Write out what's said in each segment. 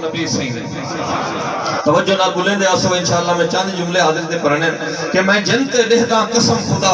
نبی سیدے توجہ نہ بھولیں دے آسو انشاءاللہ میں چاند جملے حاضر دے پڑھنے کہ میں جنتے دہدا قسم خدا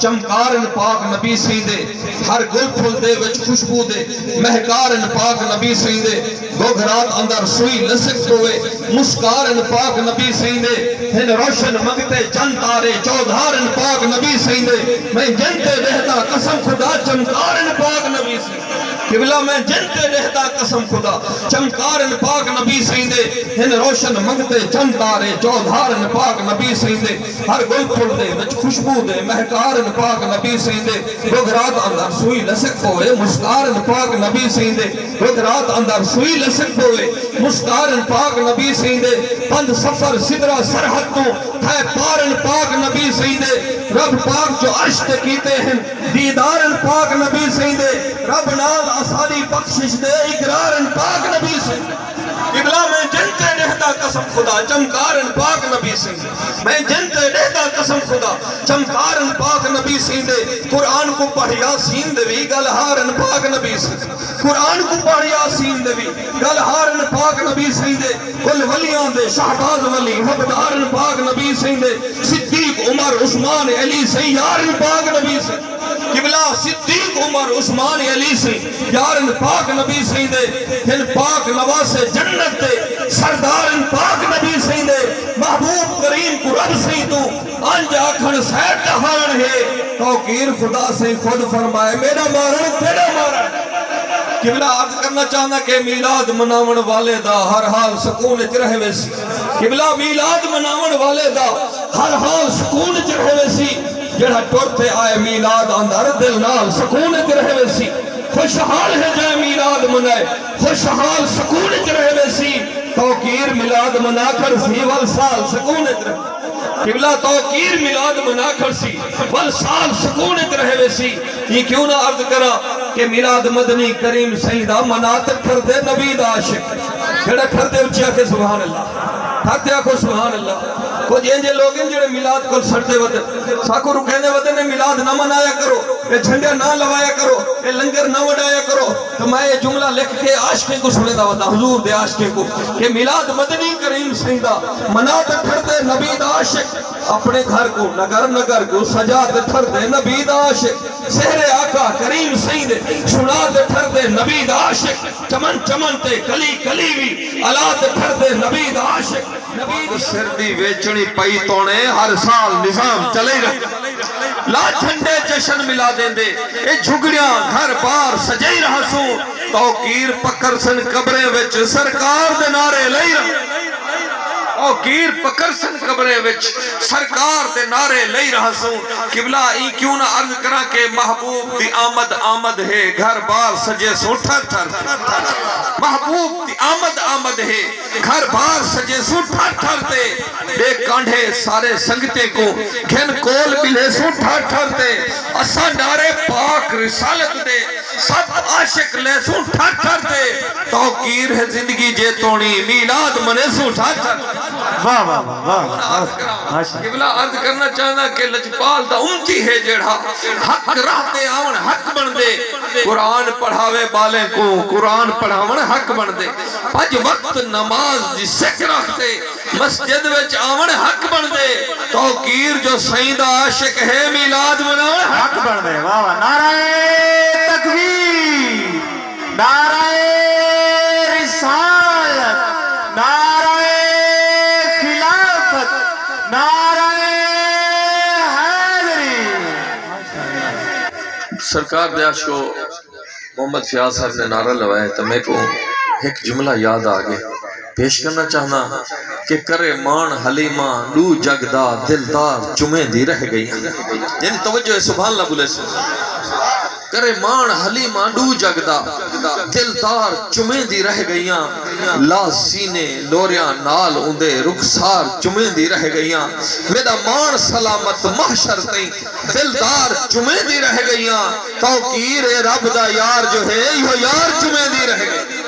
چمکارن پاک نبی سیدے ہر گل پھل دے وچ خوشبو دے مہکارن پاک نبی سیدے گھرات اندر سوئی لسک ہوئے مسکارن پاک نبی سیدے ہن روشن مگتے چند تارے چودھارن پاک نبی سیدے میں جنتے دہدا قسم خدا چمکارن پاک نبی سیدے قبلہ میں جنتے رہتا قسم خدا چمکارن پاک نبی سیندے ہن روشن منگتے چند تارے چودھارن پاک نبی سیندے ہر گل پھل دے وچ خوشبو دے مہکارن پاک نبی سیندے گھرات اندر سوئی لسک ہوئے مسکارن پاک نبی سیندے گھرات اندر سوئی لسک ہوئے مسکارن پاک نبی سیندے پند سفر سدرہ سرحد تو ہے پارن پاک نبی سیندے رب پاک جو عرش تے کیتے ہیں دیدارن پاک نبی سیندے رب نال آسانی بخشش دے اقرارن پاک نبی سیندے قبلہ میں جنتے رہتا قسم خدا چمکارن پاک نبی سیندے میں جنتے رہتا قسم خدا چمکارن پاک نبی سیندے قرآن کو پڑھیا سیندوی گلہارن پاک نبی سیندے قرآن کو پڑھیا سیندوی گلہارن پاک نبی سیندے کل ولیاں دے شہباز ولی حبدارن پاک نبی سیندے صدیق عمر عثمان علی سیارن پاک نبی سیندے قبلہ صدیق عمر عثمان علی سے یارن پاک نبی سیندے ہن پاک نواز جنت دے سردارن پاک نبی سیندے محبوب کریم کو رب سیندو انجا کھن سیٹ دہارن ہے توقیر خدا سے خود فرمائے میرا مارن تیرا مارن قبلہ عرض کرنا چاہنا کہ میلاد مناون والے دا ہر حال سکون چ رہے ویسی قبلہ میلاد مناون والے دا ہر حال سکون چ رہے ویسی جڑا ٹرتے آئے میلاد اندر دل نال سکون چ رہے ویسی خوشحال ہے جائے میلاد منائے خوشحال سکون چ رہے ویسی توقیر میلاد منا کر سی والسال سکون چ رہے قبلہ توقیر میلاد منا کر سی والسال سکون چ رہے ویسی یہ کیوں نہ عرض کرا کہ میلاد مدنی کریم سیدہ مناطق کر دے نبی دا عاشق جڑا کر دے اچھا کہ سبحان اللہ کر دے آکھو سبحان اللہ کچھ انجے لوگ ہیں جڑے میلاد کو سڑتے وطن ساکو رکھنے وطن نے میلاد نہ منایا کرو یہ جھنڈے نہ لوایا کرو یہ لنگر نہ وڈایا کرو تو میں یہ جملہ لکھ کے عاشقیں کو سنے دا وطن حضور دے عاشقیں کو کہ میلاد مدنی کریم سیدہ مناطق کر دے نبی دا عاشق اپنے گھر کو نگر نگر کو سجا دے تھر دے نبی دا عاشق سہر آقا کریم سیدے سنا دے تھر دے نبی دا عاشق چمن چمن تے کلی کلی بھی علا دے تھر دے نبی دا عاشق نبی سر دی ویچنی پئی تونے ہر سال نظام چلے رہے لا جھنڈے جشن ملا دیں دے اے جھگڑیاں گھر بار سجائی رہا سوں توقیر پکر سن قبریں وچ سرکار دے نعرے لئی رہا توقیر پکر سن قبریں وچ سرکار دے نعرے لئی رہا سوں قبلہ ای کیوں نہ عرض کرا کہ محبوب دی آمد آمد ہے گھر بار سجے سو ٹھر ٹھر محبوب دی آمد آمد ہے گھر بار سجے سو ٹھر ٹھر دے بے کانڈے سارے سنگتے کو گھن کول ملے سو ٹھر ٹھر دے اسا نعرے پاک رسالت دے سب عاشق لے سو ٹھر ٹھر دے توقیر ہے زندگی جے تونی میلاد منے سو ٹھر ٹھر واہ واہ واہ قبلہ عرض کرنا چاہنا کہ لجپال دا امتی ہے جڑا حق رہتے آون حق بن دے قرآن پڑھاوے بالیں کو قرآن پڑھاون حق بن دے پج وقت نماز دی سکھ رکھتے مسجد وچ آون حق بن دے توقیر جو سیدہ عاشق ہے میلاد مناون حق بن دے واہ واہ نعرہ تکبیر نعرہ رسالت نعرہ خلافت نعرہ حیدری سرکار دے عاشقو محمد فیاض صاحب نے نعرہ لوایا تو میں کو ایک جملہ یاد آگے پیش کرنا چاہنا کہ کرے مان حلیمہ لو جگدہ دلدار چمیں دی رہ گئی یعنی توجہ ہے سبحان اللہ بولے سے کرے مان حلیمہ لو جگدہ دلدار چمیں دی رہ گئیاں لا سینے لوریاں نال اندے رخسار چمیں دی رہ گئیاں میرا مان سلامت محشر تیں دلدار چمیں دی رہ گئیاں توقیر رب دا یار جو ہے یہ یار چمیں دی رہ گئی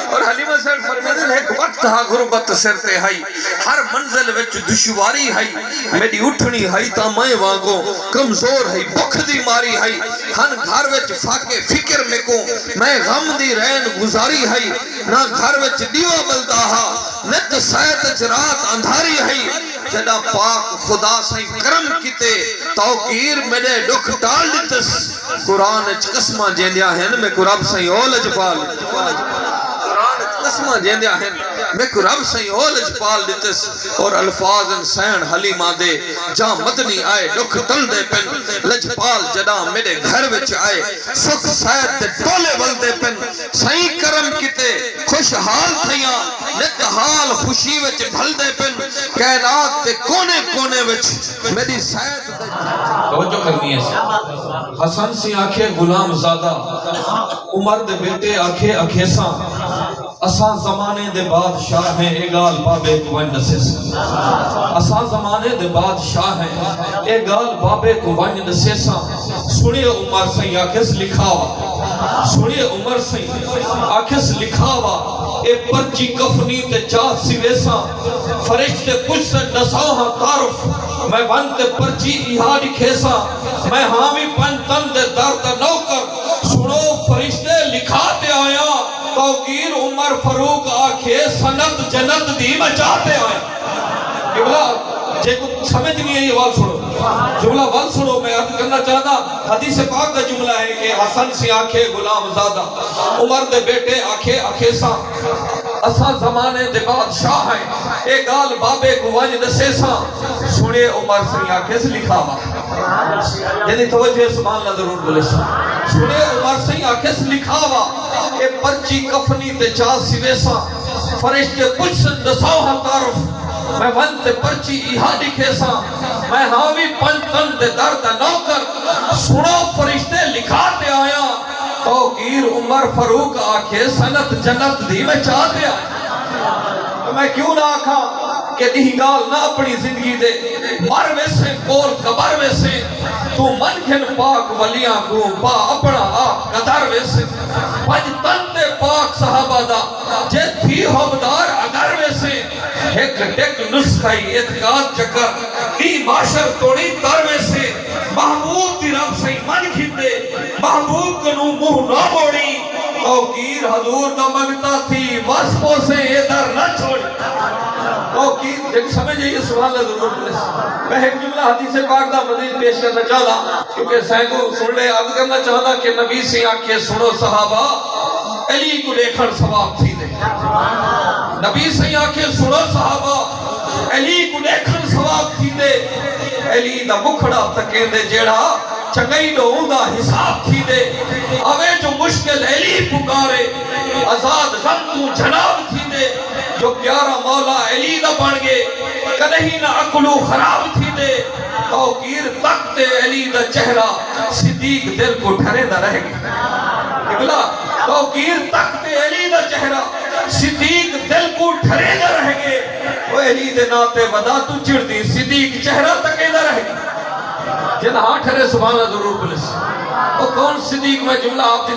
اور حلیمہ صاحب فرماتے ہیں ایک وقت ہا غربت سر تے ہائی ہر منزل وچ دشواری ہائی میری اٹھنی ہائی تا میں وانگو کمزور ہائی بکھ دی ماری ہائی ہن گھر وچ فاقے فکر میں کو میں غم دی رین گزاری ہائی نہ گھر وچ دیوا بلدا ہا نت سایت رات اندھاری ہائی جدا پاک خدا سائیں کرم کیتے توقیر میرے دکھ ٹال دیتس قرآن اچ قسمہ جیندیا ہیں میں کو رب سائیں اولج پال قرآن اچ قسمہ جیندیا ہیں میں کو رب سائیں اولج پال دیتس اور الفاظ انسان حلیمہ دے جا مدنی آئے دکھ تل دے پن لجپال جدا میرے گھر وچ آئے سکھ سایت دے ٹولے ول دے پن سائیں کرم کیتے خوشحال تھیاں نت حال خوشی وچ بھل دے پن کائنات دے کونے کونے وچ میری سایت توجہ کرنی ہے حسن سی آنکھیں غلام زادہ عمر دے بیٹے آنکھیں اکھیساں اساں زمانے دے بادشاہ ہیں اگال بابے کو ونڈ سے اساں زمانے دے بادشاہ ہیں اگال بابے کو ونڈ سے سنیے عمر سے آنکھیں لکھاوا سنیے عمر سے آنکھیں لکھاوا اے پرچی کفنی تے چاہ سویساں فرشتے کچھ سے نساہاں تعرف میں ونتے پرچی ایہاں کھیساں میں حامی پنتن دے درد نوکر سنو فرشتے لکھاتے آیا توقیر عمر فاروق آکھے سنت جنت دی مچاتے آیا قبلہ جے کو سمجھ نہیں ہے یہ وال سنو جملہ وال سنو میں عرض کرنا چاہتا حدیث پاک کا جملہ ہے کہ حسن سی آنکھیں غلام زادہ عمر دے بیٹے آنکھیں اکھیساں اساں زمانے دے بادشاہ ہیں اے گال بابے کو وجد سیساں سنیے عمر سی آنکھیں سے لکھا ہوا یعنی توجہ سبحان اللہ ضرور بولے سنیے عمر سی آنکھیں سے لکھا ہوا اے پرچی کفنی تے چاہ سویساں فرشتے کچھ سے نساہاں تعرف میں ونت پرچی ایہاں کھیساں میں حاوی پنتن دے درد نوکر سنو فرشتے لکھاتے آیا توقیر عمر فاروق آکھے سنت جنت دی میں چاہتے آیا میں کیوں نہ آکھا کہ دی گال نہ اپنی زندگی دے مر ویسے کول قبر ویسے تو من کھن پاک ولیاں کو پا اپنا آپ قدر ویسے پنج تن تے پاک صحابہ دا جے تھی حبدار اگر ویسے ایک ٹیک نسخائی اعتقاد چکر ای معاشر توڑی تر ویسے محبوب دی رب سے من کھن دے محبوب کنو منہ نہ موڑی توقیر حضور دا منگتا تھی واسپوں سے ادھر نہ چھوڑی توقیر ایک سمجھے یہ سبحان اللہ ضرور پلیس میں ایک جملہ حدیث پاک دا مزید پیش کرنا چاہتا کیونکہ سینکو سن لے عرض کرنا چاہتا کہ نبی سے آنکھیں سنو صحابہ علی کو دیکھن ثواب تھی دے نبی سے آنکھیں سنو صحابہ علی کو دیکھن ثواب تھی دے علی دا مکھڑا تکیں دے جیڑا چنگئی دو دا حساب تھی دے اوے جو مشکل علی پکارے آزاد غم تو جناب تھی دے جو پیارا مولا علی دا بن گے کدہی نہ عقلو خراب تھی دے توقیر تکتے علی دا چہرہ صدیق دل کو ٹھرے نہ رہ گے اگلا توقیر تکتے علی دا چہرہ صدیق دل کو ٹھرے نہ رہ گے وہ علی دے ناتے ودا تو چڑ دی صدیق چہرہ تکے نہ رہ گے جن ہاں ٹھرے سبحانہ ضرور پلیس وہ کون صدیق میں جملہ آپ دی